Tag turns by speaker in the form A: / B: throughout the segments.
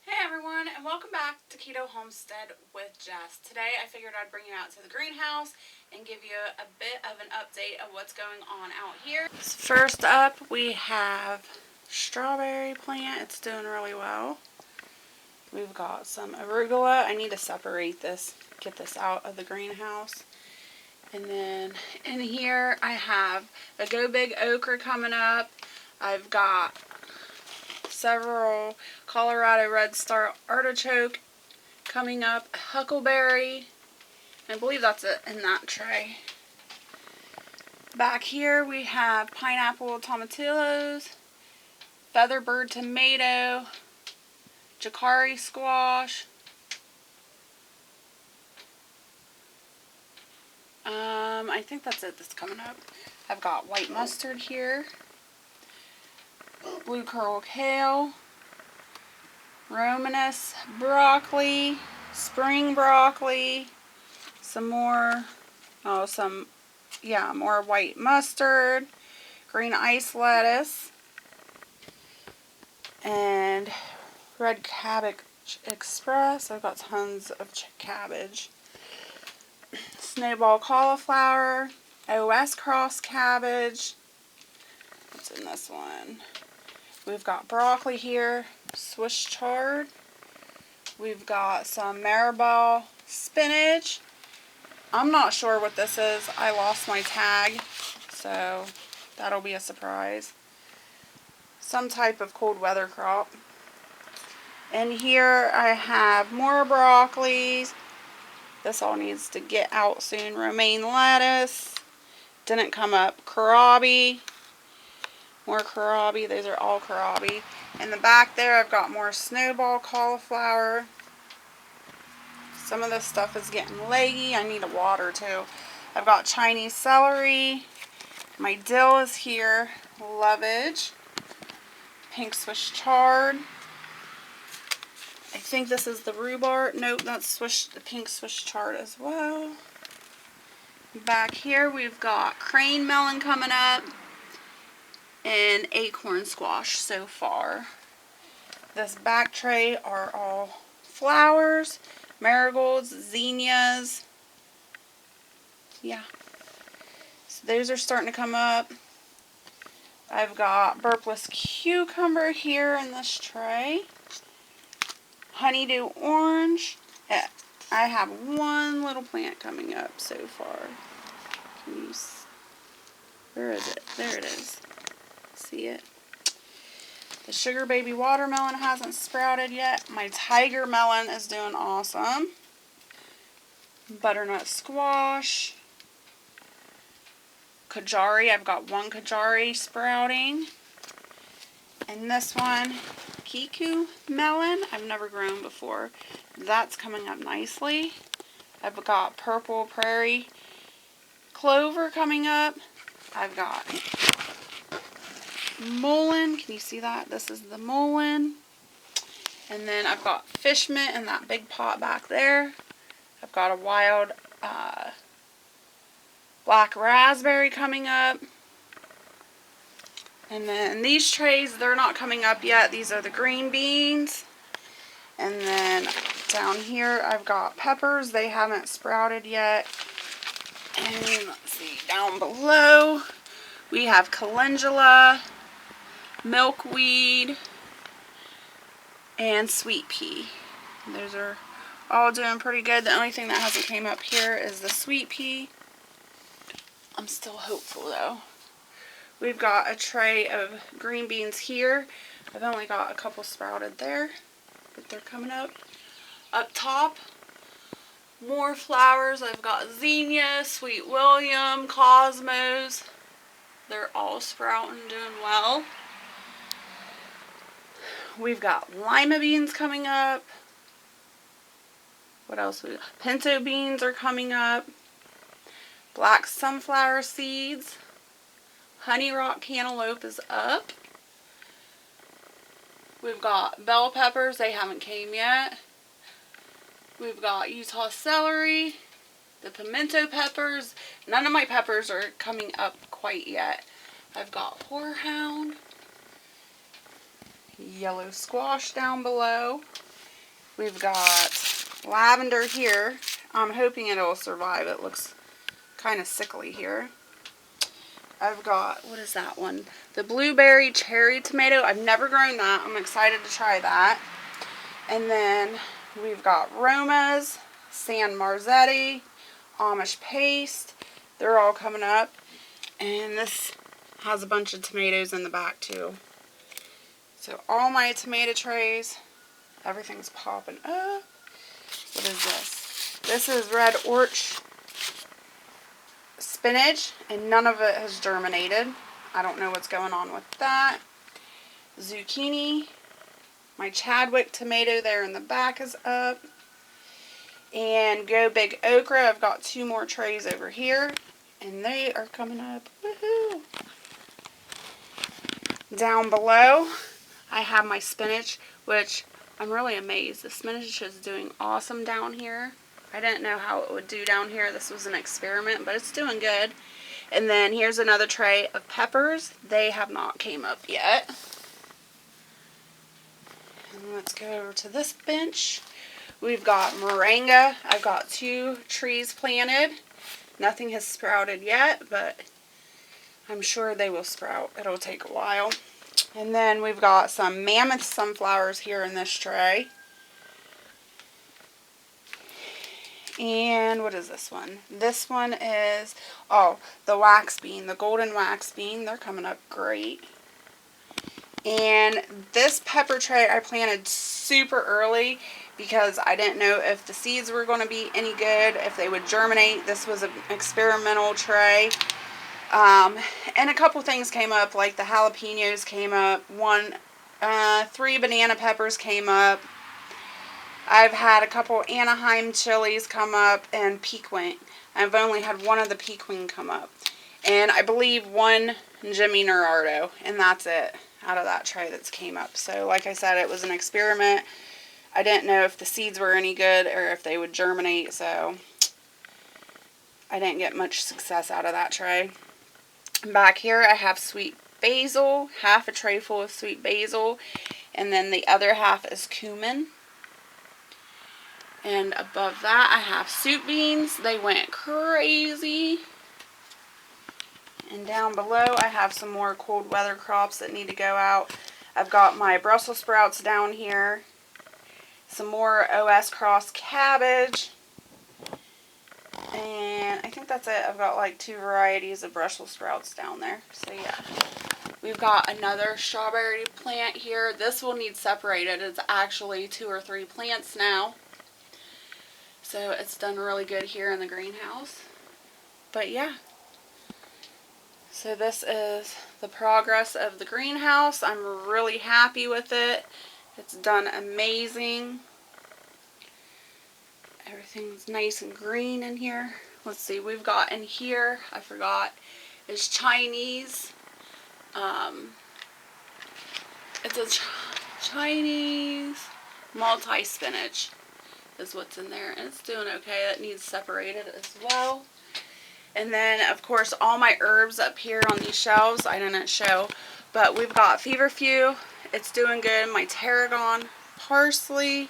A: Hey everyone, and welcome back to Keto Homestead with Jess. Today I figured I'd bring you out to the greenhouse and give you a bit of an update of what's going on out here. First up, we have strawberry plant. It's doing really well. We've got some arugula. I need to separate this, get this out of the greenhouse. And then in here I have a Go Big okra coming up. I've got several Colorado Red Star artichoke coming up, huckleberry. I believe that's it in that tray. Back here we have pineapple tomatillos, featherbird tomato, jacari squash, I think that's it that's coming up. I've got white mustard here, blue curl kale, Romanus broccoli, spring broccoli, more white mustard, green ice lettuce, and red cabbage express. I've got tons of cabbage. Snowball cauliflower, OS cross cabbage. What's in this one? We've got broccoli here, Swiss chard. We've got some marabelle spinach. I'm not sure what this is. I lost my tag, so that'll be a surprise. Some type of cold weather crop. And here I have more broccoli. This all needs to get out soon. Romaine lettuce. Didn't come up. Kohlrabi. More kohlrabi. Those are all kohlrabi. In the back there, I've got more snowball cauliflower. Some of this stuff is getting leggy. I need to water too. I've got Chinese celery. My dill is here. Lovage. Pink Swiss chard. I think this is the rhubarb. Nope, that's the pink Swiss chard as well. Back here, we've got crane melon coming up and acorn squash so far. This back tray are all flowers, marigolds, zinnias. Yeah. So those are starting to come up. I've got burpless cucumber here in this tray. Honeydew orange. I have one little plant coming up so far. Where is it? There it is. See it? The sugar baby watermelon hasn't sprouted yet. My tiger melon is doing awesome. Butternut squash. Kajari. I've got one kajari sprouting. And this one, kiku melon. I've never grown before. That's coming up nicely. I've got purple prairie clover coming up. I've got mullein. Can you see that? This is the mullein. And then I've got fish mint in that big pot back there. I've got a wild black raspberry coming up. And then these trays, they're not coming up yet. These are the green beans. And then down here, I've got peppers. They haven't sprouted yet. And let's see, down below, we have calendula, milkweed, and sweet pea. Those are all doing pretty good. The only thing that hasn't came up here is the sweet pea. I'm still hopeful though. We've got a tray of green beans here. I've only got a couple sprouted there, but they're coming up. Up top, more flowers. I've got zinnia, sweet William, cosmos. They're all sprouting, doing well. We've got lima beans coming up. What else? Pinto beans are coming up. Black sunflower seeds. Honey rock cantaloupe is up. We've got bell peppers. They haven't came yet. We've got Utah celery. The pimento peppers. None of my peppers are coming up quite yet. I've got horehound. Yellow squash down below. We've got lavender here. I'm hoping it'll survive. It looks kind of sickly here. I've got, what is that one? The blueberry cherry tomato. I've never grown that. I'm excited to try that. And then we've got Roma's, San Marzetti, Amish paste. They're all coming up. And this has a bunch of tomatoes in the back too. So all my tomato trays, everything's popping up. What is this? This is red orch spinach, and none of it has germinated. I don't know what's going on with that. Zucchini. My Chadwick tomato there in the back is up. And Go Big Okra. I've got 2 more trays over here, and they are coming up. Woohoo! Down below, I have my spinach, which I'm really amazed. The spinach is doing awesome down here. I didn't know how it would do down here. This was an experiment, but it's doing good. And then here's another tray of peppers. They have not came up yet. And let's go over to this bench. We've got moringa. I've got 2 trees planted. Nothing has sprouted yet, but I'm sure they will sprout. It'll take a while. And then we've got some mammoth sunflowers here in this tray. And what is this one? This one is, the wax bean, the golden wax bean. They're coming up great. And this pepper tray I planted super early because I didn't know if the seeds were going to be any good, if they would germinate. This was an experimental tray. And a couple things came up, like the jalapenos came up. 3 banana peppers came up. I've had a couple Anaheim chilies come up and pequin. I've only had 1 of the pequin come up. And I believe 1 Jimmy Nerardo. And that's it out of that tray that's came up. So like I said, it was an experiment. I didn't know if the seeds were any good or if they would germinate. So I didn't get much success out of that tray. Back here I have sweet basil. Half a tray full of sweet basil. And then the other half is cumin. And above that, I have soup beans. They went crazy. And down below, I have some more cold weather crops that need to go out. I've got my Brussels sprouts down here. Some more OS cross cabbage. And I think that's it. I've got like 2 varieties of Brussels sprouts down there. So yeah. We've got another strawberry plant here. This will need separated. It's actually 2 or 3 plants now. So it's done really good here in the greenhouse. But yeah. So this is the progress of the greenhouse. I'm really happy with it. It's done amazing. Everything's nice and green in here. Let's see, we've got in here, I forgot, is Chinese. It's a Chinese multi-spinach is what's in there, and it's doing okay. It needs separated as well. And then of course all my herbs up here on these shelves I didn't show, but we've got feverfew. It's doing good. My tarragon, parsley,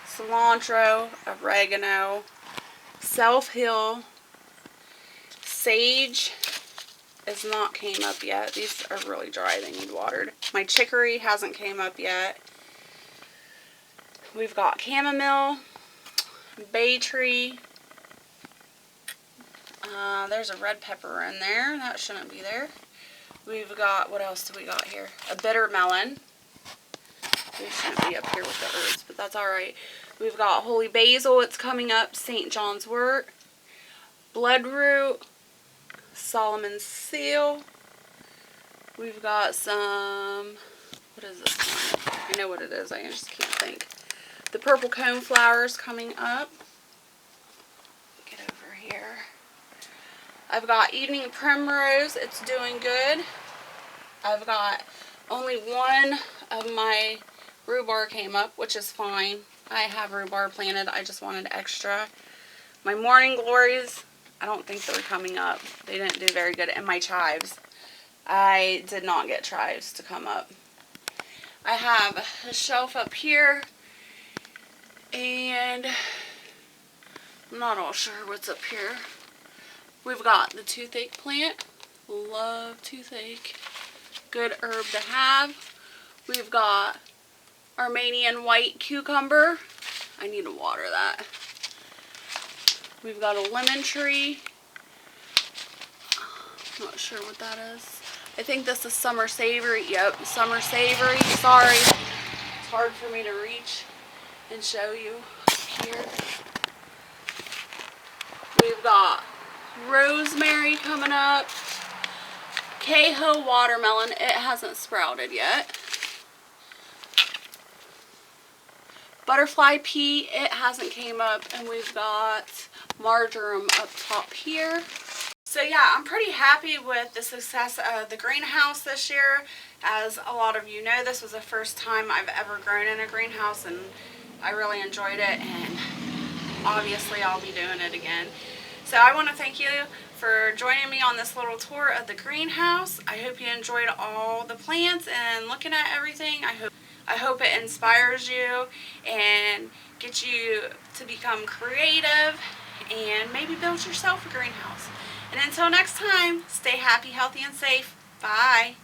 A: cilantro, oregano, self-heal, sage is not came up yet. These are really dry. They need watered. My chicory hasn't came up yet. We've got chamomile, bay tree. There's a red pepper in there. That shouldn't be there. We've got, what else do we got here? A bitter melon. They shouldn't be up here with the herbs, but that's alright. We've got holy basil. It's coming up. St. John's wort. Bloodroot. Solomon's seal. We've got some, what is this one? I know what it is. I just can't think. The purple cone flowers coming up. Get over here. I've got evening primrose. It's doing good. I've got only 1 of my rhubarb came up, which is fine. I have rhubarb planted. I just wanted extra. My morning glories, I don't think they're coming up. They didn't do very good. And my chives. I did not get chives to come up. I have a shelf up here. And I'm not all sure what's up here. We've got the toothache plant. Love toothache. Good herb to have. We've got Armenian white cucumber. I need to water that. We've got a lemon tree. Not sure what that is. I think this is summer savory. Yep, summer savory. Sorry. It's hard for me to reach and show you here. We've got rosemary coming up. Keho watermelon. It hasn't sprouted yet. Butterfly pea. It hasn't came up. And we've got marjoram up top here. So yeah, I'm pretty happy with the success of the greenhouse this year. As a lot of you know, this was the first time I've ever grown in a greenhouse, and I really enjoyed it, and obviously I'll be doing it again. So I want to thank you for joining me on this little tour of the greenhouse. I hope you enjoyed all the plants and looking at everything. I hope it inspires you and gets you to become creative and maybe build yourself a greenhouse. And until next time, stay happy, healthy, and safe. Bye.